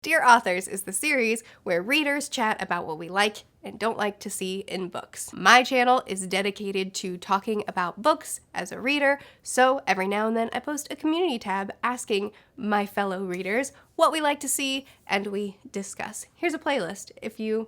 Dear Authors is the series where readers chat about what we like and don't like to see in books. My channel is dedicated to talking about books as a reader, so every now and then I post a community tab asking my fellow readers what we like to see and we discuss. Here's a playlist if you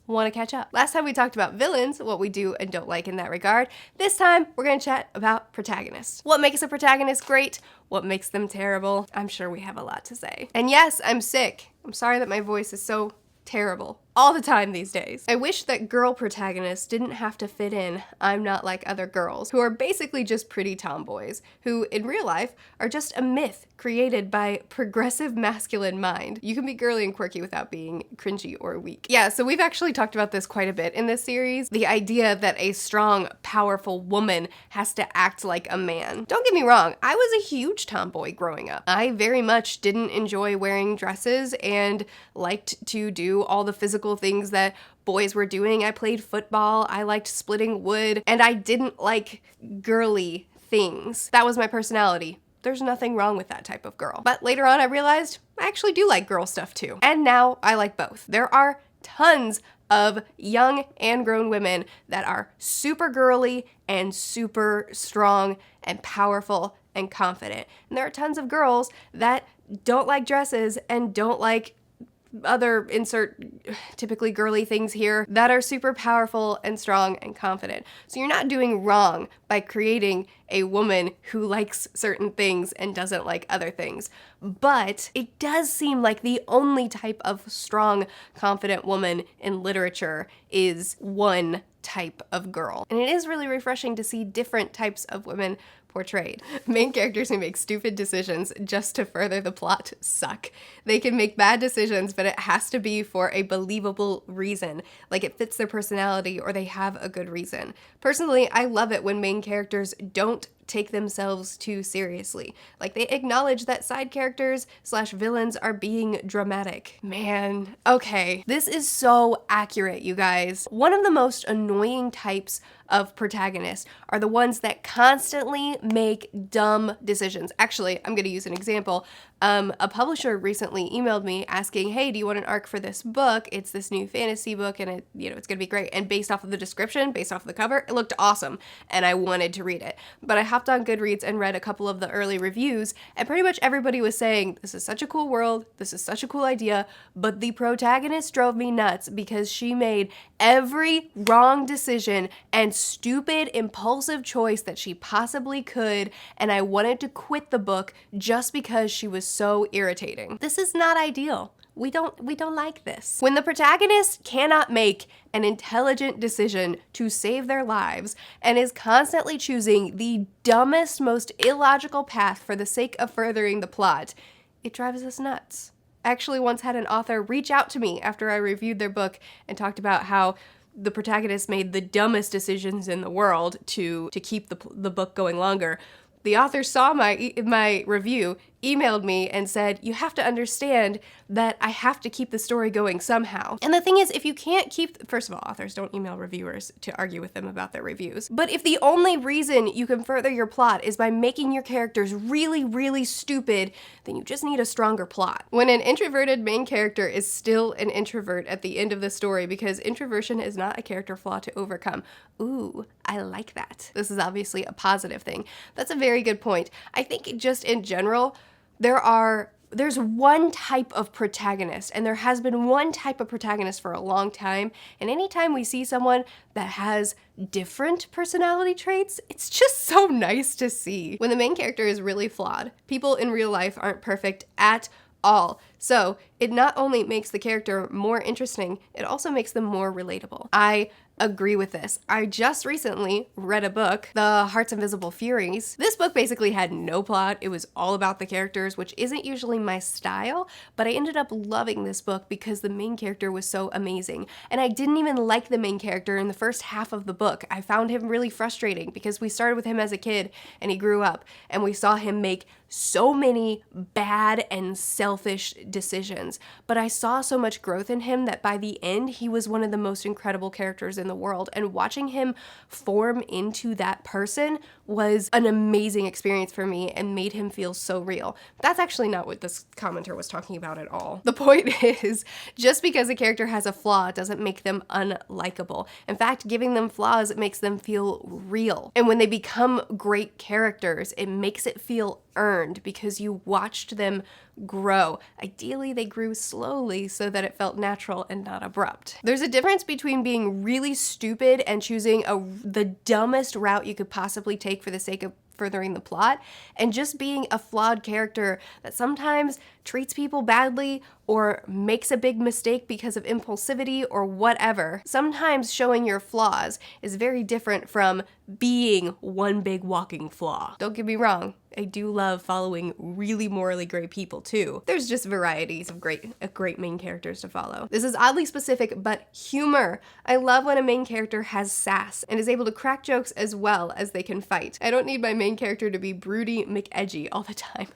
want to catch up. Last time we talked about villains, what we do and don't like in that regard. This time we're going to chat about protagonists. What makes a protagonist great? What makes them terrible? I'm sure we have a lot to say. And yes, I'm sick. I'm sorry that my voice is so terrible all the time these days. I wish that girl protagonists didn't have to fit in I'm not like other girls, who are basically just pretty tomboys, who in real life are just a myth created by progressive masculine mind. You can be girly and quirky without being cringy or weak. Yeah, so we've actually talked about this quite a bit in this series, the idea that a strong, powerful woman has to act like a man. Don't get me wrong, I was a huge tomboy growing up. I very much didn't enjoy wearing dresses and liked to do all the physical things that boys were doing. I played football, I liked splitting wood, and I didn't like girly things. That was my personality. There's nothing wrong with that type of girl. But later on I realized I actually do like girl stuff too. And now I like both. There are tons of young and grown women that are super girly and super strong and powerful and confident. And there are tons of girls that don't like dresses and don't like other insert typically girly things here that are super powerful and strong and confident. So you're not doing wrong by creating a woman who likes certain things and doesn't like other things. But it does seem like the only type of strong, confident woman in literature is one type of girl. And it is really refreshing to see different types of women portrayed. Main characters who make stupid decisions just to further the plot suck. They can make bad decisions, but it has to be for a believable reason, like it fits their personality or they have a good reason. Personally, I love it when main characters don't take themselves too seriously. Like they acknowledge that side characters / villains are being dramatic. Man, okay. This is so accurate, you guys. One of the most annoying types of protagonists are the ones that constantly make dumb decisions. Actually, I'm gonna use an example. A publisher recently emailed me asking, hey, do you want an arc for this book? It's this new fantasy book and it's gonna be great. And based off of the description, based off of the cover, it looked awesome and I wanted to read it. But I hopped on Goodreads and read a couple of the early reviews and pretty much everybody was saying, this is such a cool world, this is such a cool idea, but the protagonist drove me nuts because she made every wrong decision and stupid, impulsive choice that she possibly could, and I wanted to quit the book just because she was so irritating. This is not ideal. We don't like this. When the protagonist cannot make an intelligent decision to save their lives and is constantly choosing the dumbest, most illogical path for the sake of furthering the plot, it drives us nuts. I actually once had an author reach out to me after I reviewed their book and talked about how the protagonist made the dumbest decisions in the world to keep the book going longer. The author saw my review, emailed me and said, you have to understand that I have to keep the story going somehow. And the thing is, if you can't first of all, authors don't email reviewers to argue with them about their reviews. But if the only reason you can further your plot is by making your characters really, really stupid, then you just need a stronger plot. When an introverted main character is still an introvert at the end of the story because introversion is not a character flaw to overcome. Ooh, I like that. This is obviously a positive thing. That's a very good point. I think just in general, there's one type of protagonist, and there has been one type of protagonist for a long time, and anytime we see someone that has different personality traits, it's just so nice to see. When the main character is really flawed, people in real life aren't perfect at all. So it not only makes the character more interesting, it also makes them more relatable. I agree with this. I just recently read a book, The Heart's Invisible Furies. This book basically had no plot. It was all about the characters, which isn't usually my style, but I ended up loving this book because the main character was so amazing. And I didn't even like the main character in the first half of the book. I found him really frustrating because we started with him as a kid and he grew up and we saw him make so many bad and selfish decisions, but I saw so much growth in him that by the end, he was one of the most incredible characters in the world. And watching him form into that person was an amazing experience for me and made him feel so real. That's actually not what this commenter was talking about at all. The point is, just because a character has a flaw doesn't make them unlikable. In fact, giving them flaws makes them feel real. And when they become great characters, it makes it feel earned because you watched them grow. Ideally, they grew slowly so that it felt natural and not abrupt. There's a difference between being really stupid and choosing the dumbest route you could possibly take for the sake of furthering the plot, and just being a flawed character that sometimes treats people badly or makes a big mistake because of impulsivity or whatever. Sometimes showing your flaws is very different from being one big walking flaw. Don't get me wrong, I do love following really morally great people too. There's just varieties of great main characters to follow. This is oddly specific, but humor. I love when a main character has sass and is able to crack jokes as well as they can fight. I don't need my main character to be broody McEdgy all the time.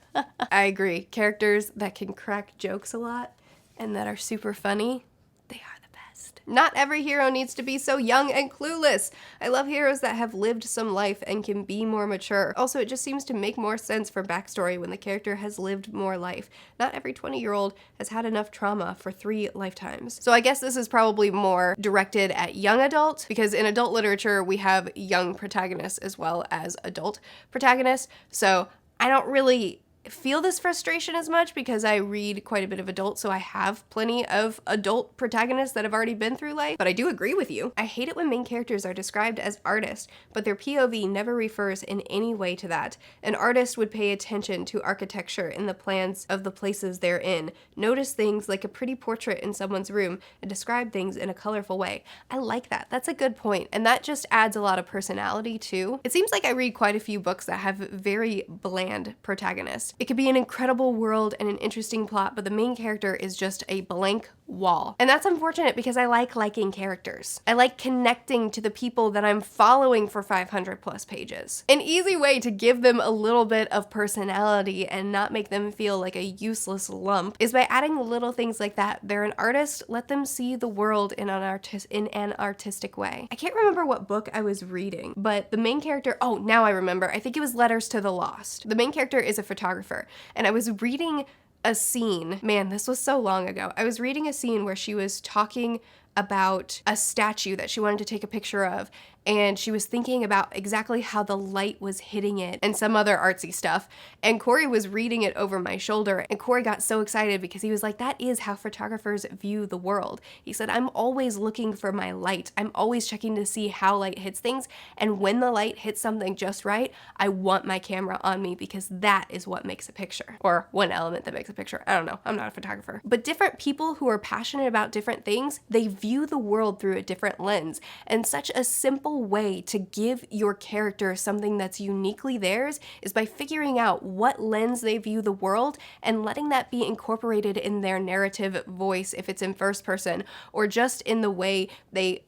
I agree. Characters that can crack jokes a lot and that are super funny, they are the best. Not every hero needs to be so young and clueless. I love heroes that have lived some life and can be more mature. Also, it just seems to make more sense for backstory when the character has lived more life. Not every 20-year-old has had enough trauma for 3 lifetimes. So I guess this is probably more directed at young adult, because in adult literature, we have young protagonists as well as adult protagonists. So I don't really feel this frustration as much because I read quite a bit of adult, so I have plenty of adult protagonists that have already been through life, but I do agree with you. I hate it when main characters are described as artists, but their POV never refers in any way to that. An artist would pay attention to architecture in the plans of the places they're in, notice things like a pretty portrait in someone's room, and describe things in a colorful way. I like that. That's a good point, and that just adds a lot of personality too. It seems like I read quite a few books that have very bland protagonists. It could be an incredible world and an interesting plot, but the main character is just a blank wall. And that's unfortunate because I like liking characters. I like connecting to the people that I'm following for 500 plus pages. An easy way to give them a little bit of personality and not make them feel like a useless lump is by adding little things like that. They're an artist, let them see the world in an artistic way. I can't remember what book I was reading, but the main character, oh, now I remember. I think it was Letters to the Lost. The main character is a photographer, and I was reading a scene, man, this was so long ago. I was reading a scene where she was talking about a statue that she wanted to take a picture of, and she was thinking about exactly how the light was hitting it and some other artsy stuff. And Corey was reading it over my shoulder, and Corey got so excited because he was like, that is how photographers view the world. He said, I'm always looking for my light. I'm always checking to see how light hits things, and when the light hits something just right, I want my camera on me because that is what makes a picture, or one element that makes a picture. I don't know, I'm not a photographer. But different people who are passionate about different things, they view the world through a different lens, and such a simple way to give your character something that's uniquely theirs is by figuring out what lens they view the world and letting that be incorporated in their narrative voice if it's in first person, or just in the way they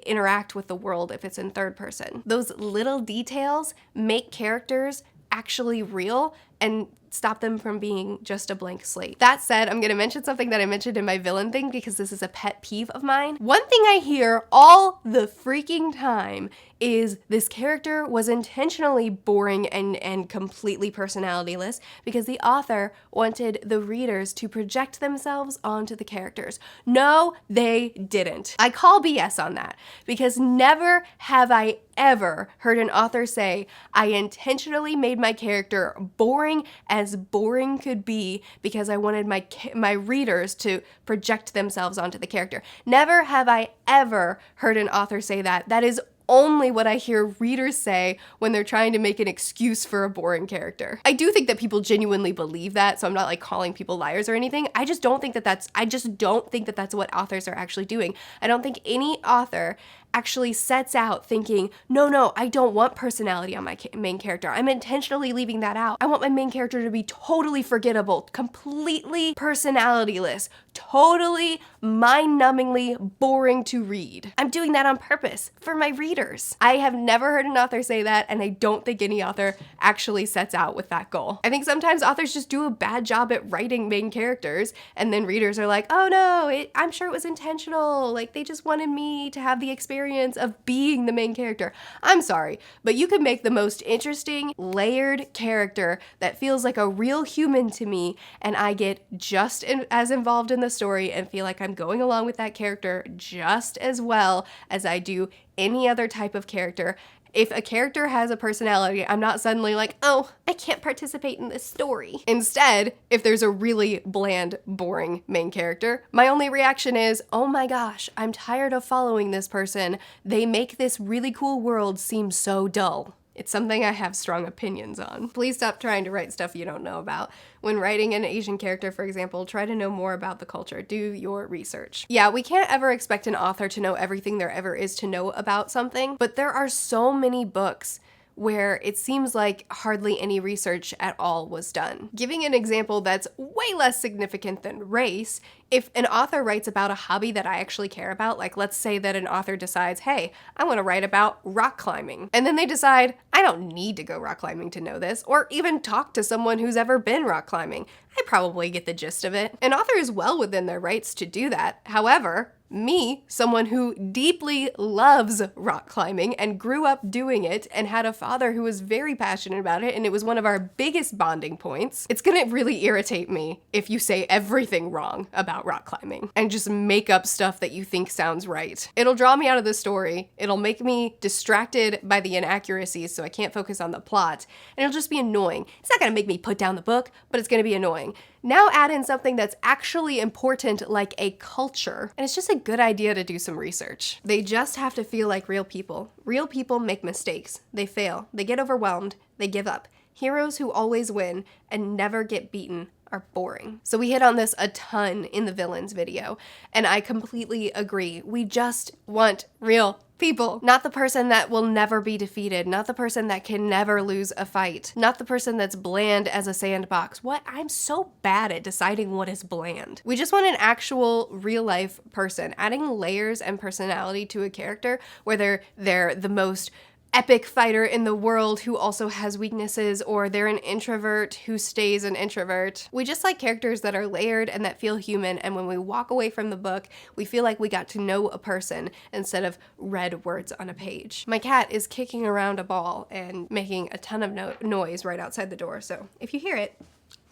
interact with the world if it's in third person. Those little details make characters actually real and stop them from being just a blank slate. That said, I'm gonna mention something that I mentioned in my villain thing because this is a pet peeve of mine. One thing I hear all the freaking time is this character was intentionally boring and completely personalityless because the author wanted the readers to project themselves onto the characters. No, they didn't. I call BS on that because never have I ever heard an author say, I intentionally made my character boring as boring could be because I wanted my readers to project themselves onto the character. Never have I ever heard an author say that. That is only what I hear readers say when they're trying to make an excuse for a boring character. I do think that people genuinely believe that, so I'm not like calling people liars or anything. I just don't think that that's what authors are actually doing. I don't think any author actually sets out thinking, no, I don't want personality on my main character. I'm intentionally leaving that out. I want my main character to be totally forgettable, completely personalityless, totally mind-numbingly boring to read. I'm doing that on purpose for my readers. I have never heard an author say that, and I don't think any author actually sets out with that goal. I think sometimes authors just do a bad job at writing main characters, and then readers are like, oh no, I'm sure it was intentional. Like, they just wanted me to have the experience of being the main character. I'm sorry, but you could make the most interesting, layered character that feels like a real human to me, and I get just as involved in the story and feel like I'm going along with that character just as well as I do any other type of character. If a character has a personality, I'm not suddenly like, oh, I can't participate in this story. Instead, if there's a really bland, boring main character, my only reaction is, oh my gosh, I'm tired of following this person. They make this really cool world seem so dull. It's something I have strong opinions on. Please stop trying to write stuff you don't know about. When writing an Asian character, for example, try to know more about the culture. Do your research. Yeah, we can't ever expect an author to know everything there ever is to know about something, but there are so many books where it seems like hardly any research at all was done. Giving an example that's way less significant than race, if an author writes about a hobby that I actually care about, like let's say that an author decides, hey, I want to write about rock climbing, and then they decide, I don't need to go rock climbing to know this, or even talk to someone who's ever been rock climbing. I probably get the gist of it. An author is well within their rights to do that. However, me, someone who deeply loves rock climbing and grew up doing it and had a father who was very passionate about it, and it was one of our biggest bonding points, it's gonna really irritate me if you say everything wrong about rock climbing and just make up stuff that you think sounds right. It'll draw me out of the story, it'll make me distracted by the inaccuracies so I can't focus on the plot, and it'll just be annoying. It's not gonna make me put down the book, but it's gonna be annoying. Now add in something that's actually important, like a culture, and it's just a good idea to do some research. They just have to feel like real people. Real people make mistakes. They fail. They get overwhelmed. They give up. Heroes who always win and never get beaten are boring. So we hit on this a ton in the villains video, and I completely agree. We just want real people. Not the person that will never be defeated, not the person that can never lose a fight, not the person that's bland as a sandbox. What? I'm so bad at deciding what is bland. We just want an actual real life person. Adding layers and personality to a character, whether they're the most epic fighter in the world who also has weaknesses, or they're an introvert who stays an introvert. We just like characters that are layered and that feel human, and when we walk away from the book, we feel like we got to know a person instead of read words on a page. My cat is kicking around a ball and making a ton of noise right outside the door, so if you hear it,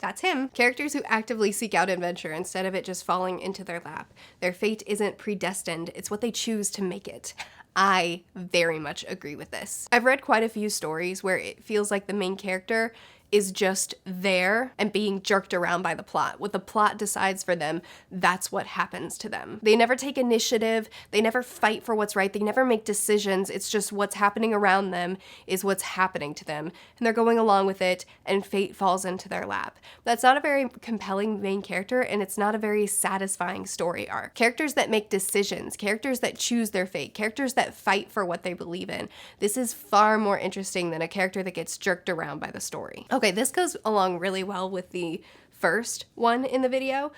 that's him. Characters who actively seek out adventure instead of it just falling into their lap. Their fate isn't predestined, it's what they choose to make it. I very much agree with this. I've read quite a few stories where it feels like the main character is just there and being jerked around by the plot. What the plot decides for them, that's what happens to them. They never take initiative, they never fight for what's right, they never make decisions, it's just what's happening around them is what's happening to them, and they're going along with it, and fate falls into their lap. That's not a very compelling main character, and it's not a very satisfying story arc. Characters that make decisions, characters that choose their fate, characters that fight for what they believe in, this is far more interesting than a character that gets jerked around by the story. Okay, this goes along really well with the first one in the video.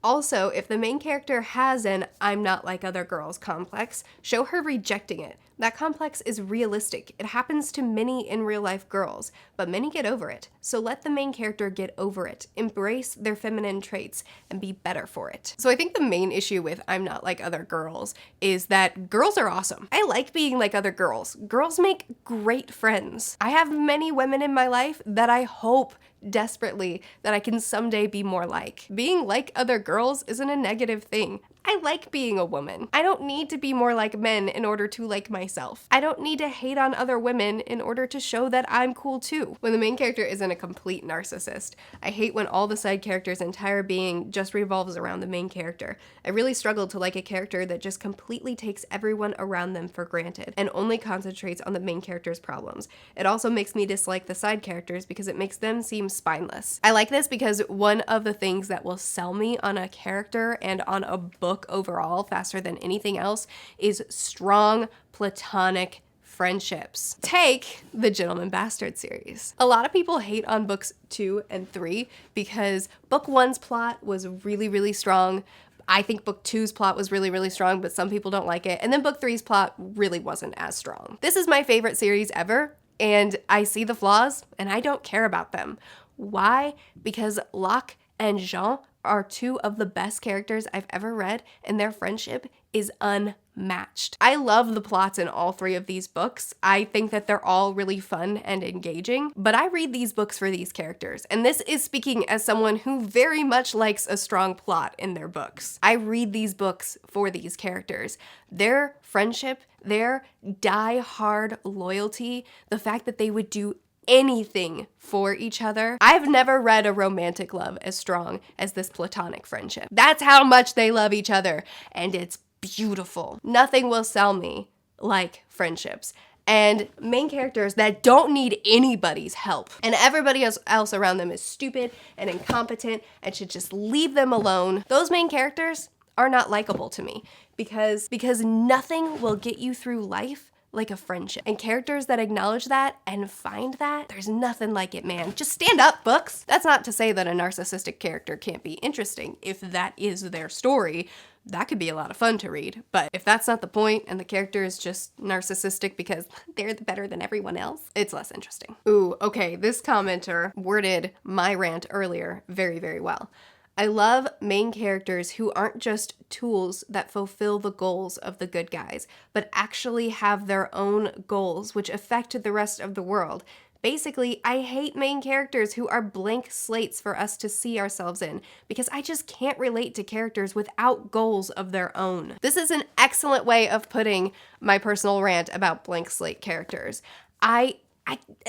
Also, if the main character has an I'm not like other girls complex, show her rejecting it. That complex is realistic. It happens to many in real life girls, but many get over it. So let the main character get over it, embrace their feminine traits, and be better for it. So I think the main issue with I'm not like other girls is that girls are awesome. I like being like other girls. Girls make great friends. I have many women in my life that I hope desperately that I can someday be more like. Being like other girls isn't a negative thing. I like being a woman. I don't need to be more like men in order to like myself. I don't need to hate on other women in order to show that I'm cool too. When the main character isn't a complete narcissist. I hate when all the side characters' entire being just revolves around the main character. I really struggle to like a character that just completely takes everyone around them for granted and only concentrates on the main character's problems. It also makes me dislike the side characters because it makes them seem spineless. I like this because one of the things that will sell me on a character and on a book book overall faster than anything else is strong platonic friendships. Take the Gentleman Bastard series. A lot of people hate on books 2 and 3 because book 1's plot was really, really strong. I think book 2's plot was really, really strong, but some people don't like it. And then book 3's plot really wasn't as strong. This is my favorite series ever, and I see the flaws, and I don't care about them. Why? Because Locke and Jean are 2 of the best characters I've ever read, and their friendship is unmatched. I love the plots in all 3 of these books. I think that they're all really fun and engaging, but I read these books for these characters, and this is speaking as someone who very much likes a strong plot in their books. I read these books for these characters. Their friendship, their die-hard loyalty, the fact that they would do anything for each other. I've never read a romantic love as strong as this platonic friendship. That's how much they love each other, and it's beautiful. Nothing will sell me like friendships and main characters that don't need anybody's help, and everybody else around them is stupid and incompetent and should just leave them alone. Those main characters are not likable to me because nothing will get you through life like a friendship. And characters that acknowledge that and find that, there's nothing like it, man. Just stand up, books. That's not to say that a narcissistic character can't be interesting. If that is their story, that could be a lot of fun to read. But if that's not the point and the character is just narcissistic because they're better than everyone else, it's less interesting. Ooh, okay, this commenter worded my rant earlier very, very well. I love main characters who aren't just tools that fulfill the goals of the good guys, but actually have their own goals which affect the rest of the world. Basically, I hate main characters who are blank slates for us to see ourselves in, because I just can't relate to characters without goals of their own. This is an excellent way of putting my personal rant about blank slate characters.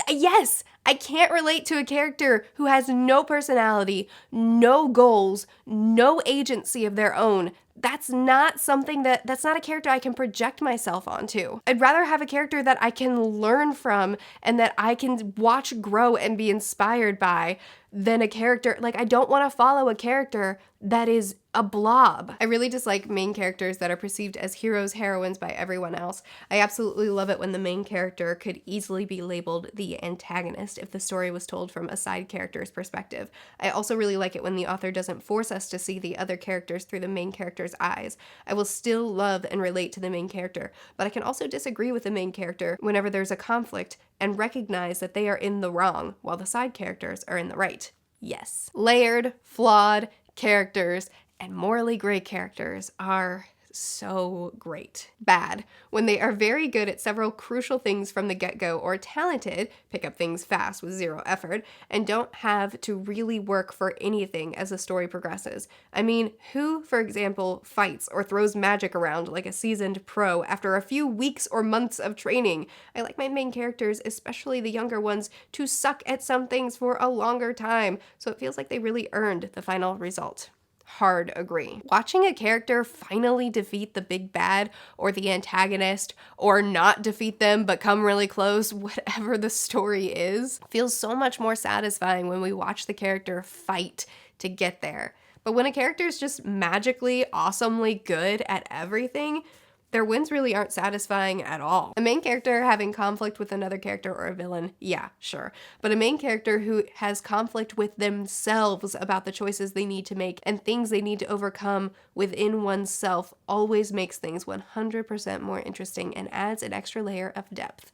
Yes, I can't relate to a character who has no personality, no goals, no agency of their own. That's not a character I can project myself onto. I'd rather have a character that I can learn from and that I can watch grow and be inspired by than a character, I don't want to follow a character that is a blob. I really dislike main characters that are perceived as heroes, heroines by everyone else. I absolutely love it when the main character could easily be labeled the antagonist if the story was told from a side character's perspective. I also really like it when the author doesn't force us to see the other characters through the main character's eyes. I will still love and relate to the main character, but I can also disagree with the main character whenever there's a conflict and recognize that they are in the wrong while the side characters are in the right. Yes. Layered, flawed characters and morally gray characters are so great. Bad, when they are very good at several crucial things from the get-go, or talented, pick up things fast with zero effort, and don't have to really work for anything as the story progresses. I mean, who, for example, fights or throws magic around like a seasoned pro after a few weeks or months of training? I like my main characters, especially the younger ones, to suck at some things for a longer time, so it feels like they really earned the final result. Hard agree. Watching a character finally defeat the big bad or the antagonist, or not defeat them but come really close, whatever the story is, feels so much more satisfying when we watch the character fight to get there. But when a character is just magically, awesomely good at everything, their wins really aren't satisfying at all. A main character having conflict with another character or a villain, yeah, sure. But a main character who has conflict with themselves about the choices they need to make and things they need to overcome within oneself always makes things 100% more interesting and adds an extra layer of depth.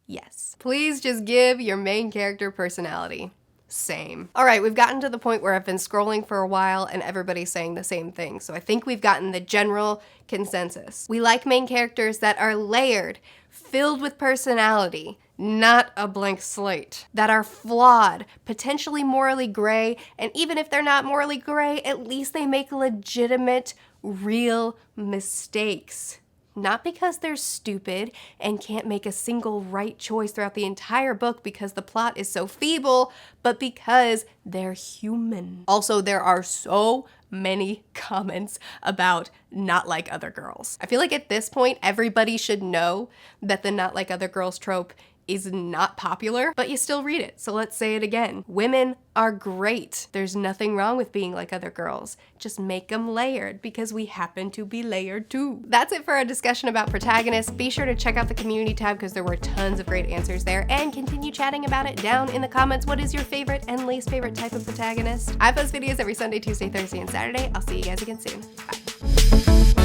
Yes. Please just give your main character personality. Same. All right, we've gotten to the point where I've been scrolling for a while and everybody's saying the same thing, so I think we've gotten the general consensus. We like main characters that are layered, filled with personality, not a blank slate, that are flawed, potentially morally gray, and even if they're not morally gray, at least they make legitimate, real mistakes. Not because they're stupid and can't make a single right choice throughout the entire book because the plot is so feeble, but because they're human. Also, there are so many comments about not like other girls. I feel like at this point, everybody should know that the not like other girls trope is not popular, but you still read it. So let's say it again. Women are great. There's nothing wrong with being like other girls. Just make them layered because we happen to be layered too. That's it for our discussion about protagonists. Be sure to check out the community tab because there were tons of great answers there, and continue chatting about it down in the comments. What is your favorite and least favorite type of protagonist? I post videos every Sunday, Tuesday, Thursday, and Saturday. I'll see you guys again soon. Bye.